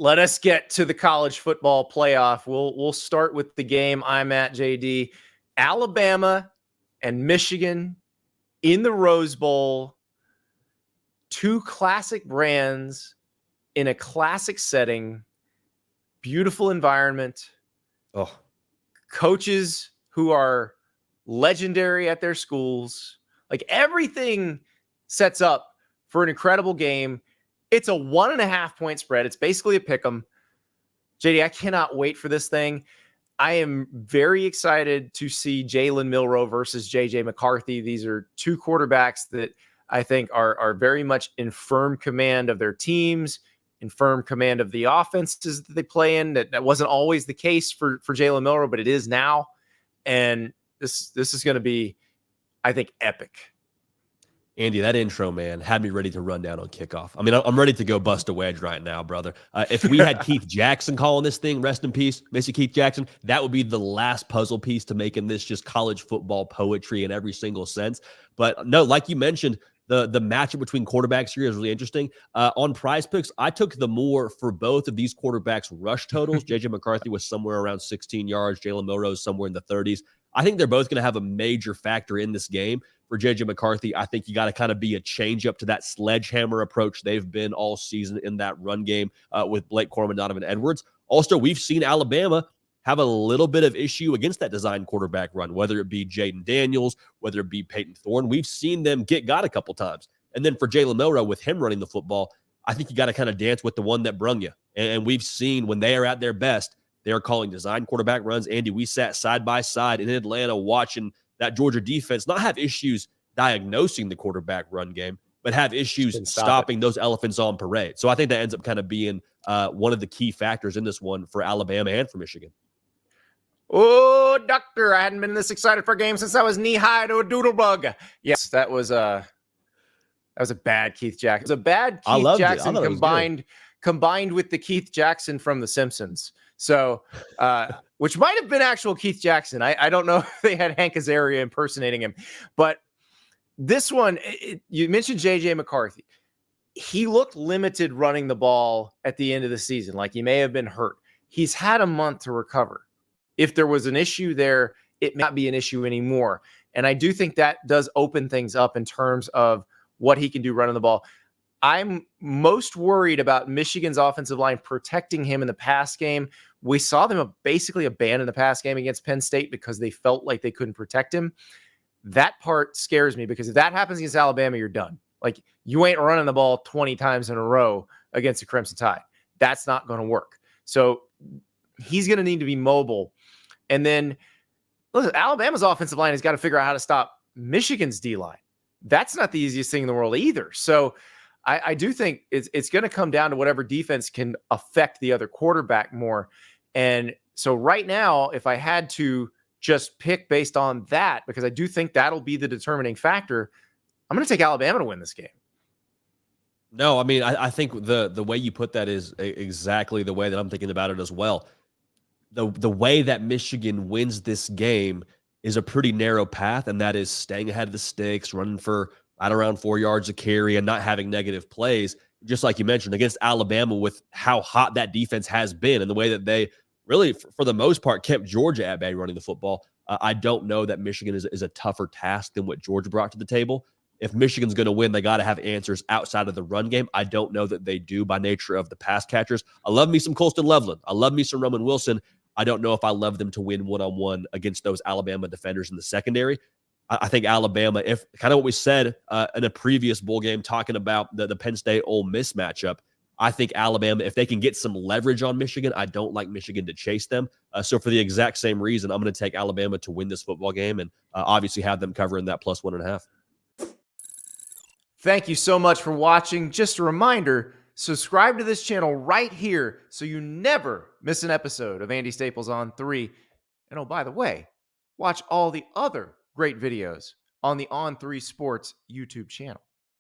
let us get to the college football playoff. We'll start with the game I'm at, JD. Alabama and Michigan in the Rose Bowl. Two classic brands in a classic setting. Beautiful environment. Oh, coaches who are legendary at their schools. Like, everything sets up for an incredible game. It's a 1.5 point spread. It's basically a pick 'em. JD, I cannot wait for this thing. I am very excited to see Jalen Milroe versus JJ McCarthy. These are two quarterbacks that I think are very much in firm command of their teams, in firm command of the offenses that they play in. That wasn't always the case for Jalen Milroe, but it is now. And this is going to be, I think, epic. Andy, that intro, man, had me ready to run down on kickoff. I mean, I'm ready to go bust a wedge right now, brother. If we had Keith Jackson calling this thing, rest in peace, Missy Keith Jackson, that would be the last puzzle piece to making this just college football poetry in every single sense. But no, like you mentioned, the matchup between quarterbacks here is really interesting. On Prize Picks, I took the more for both of these quarterbacks' rush totals. J.J. McCarthy was somewhere around 16 yards. Jalen Milroe somewhere in the 30s. I think they're both going to have a major factor in this game. For J.J. McCarthy, I think you got to kind of be a change up to that sledgehammer approach they've been all season in that run game with Blake Corum and Donovan Edwards. Also, we've seen Alabama have a little bit of issue against that design quarterback run, whether it be Jaden Daniels, whether it be Peyton Thorne. We've seen them get got a couple times. And then for Jalen Milroe, with him running the football, I think you got to kind of dance with the one that brung you. And we've seen when they are at their best, they're calling design quarterback runs. Andy, we sat side by side in Atlanta watching that Georgia defense not have issues diagnosing the quarterback run game, but have issues stopping those elephants on parade. So I think that ends up kind of being one of the key factors in this one for Alabama and for Michigan. Oh, doctor, I hadn't been this excited for a game since I was knee-high to a doodle bug. Yes, that was a bad Keith Jackson. It was a bad Keith Jackson combined with the Keith Jackson from The Simpsons. So, which might have been actual Keith Jackson. I don't know if they had Hank Azaria impersonating him. But this one, you mentioned J.J. McCarthy. He looked limited running the ball at the end of the season. Like, he may have been hurt. He's had a month to recover. If there was an issue there, it may not be an issue anymore. And I do think that does open things up in terms of what he can do running the ball. I'm most worried about Michigan's offensive line protecting him in the pass game. We saw them basically abandon the pass game against Penn State because they felt like they couldn't protect him. That part scares me, because if that happens against Alabama, you're done. Like, you ain't running the ball 20 times in a row against the Crimson Tide. That's not going to work. So he's going to need to be mobile. And then, listen, Alabama's offensive line has got to figure out how to stop Michigan's D-line. That's not the easiest thing in the world either. So I do think it's going to come down to whatever defense can affect the other quarterback more. And so right now, if I had to just pick based on that, because I do think that'll be the determining factor, I'm going to take Alabama to win this game. No, I mean, I think the way you put that is exactly the way that I'm thinking about it as well. The way that Michigan wins this game is a pretty narrow path, and that is staying ahead of the sticks, running for right around 4 yards a carry, and not having negative plays, just like you mentioned, against Alabama with how hot that defense has been and the way that they really, for the most part, kept Georgia at bay running the football. I don't know that Michigan is a tougher task than what Georgia brought to the table. If Michigan's going to win, they got to have answers outside of the run game. I don't know that they do by nature of the pass catchers. I love me some Colston Loveland. I love me some Roman Wilson. I don't know if I love them to win one-on-one against those Alabama defenders in the secondary. I think Alabama, if kind of what we said in a previous bowl game talking about the Penn State-Ole Miss matchup, I think Alabama, if they can get some leverage on Michigan, I don't like Michigan to chase them. So for the exact same reason, I'm going to take Alabama to win this football game and obviously have them covering that plus 1.5. Thank you so much for watching. Just a reminder, subscribe to this channel right here so you never miss an episode of Andy Staples on 3. And oh, by the way, watch all the other great videos on the On3 Sports YouTube channel.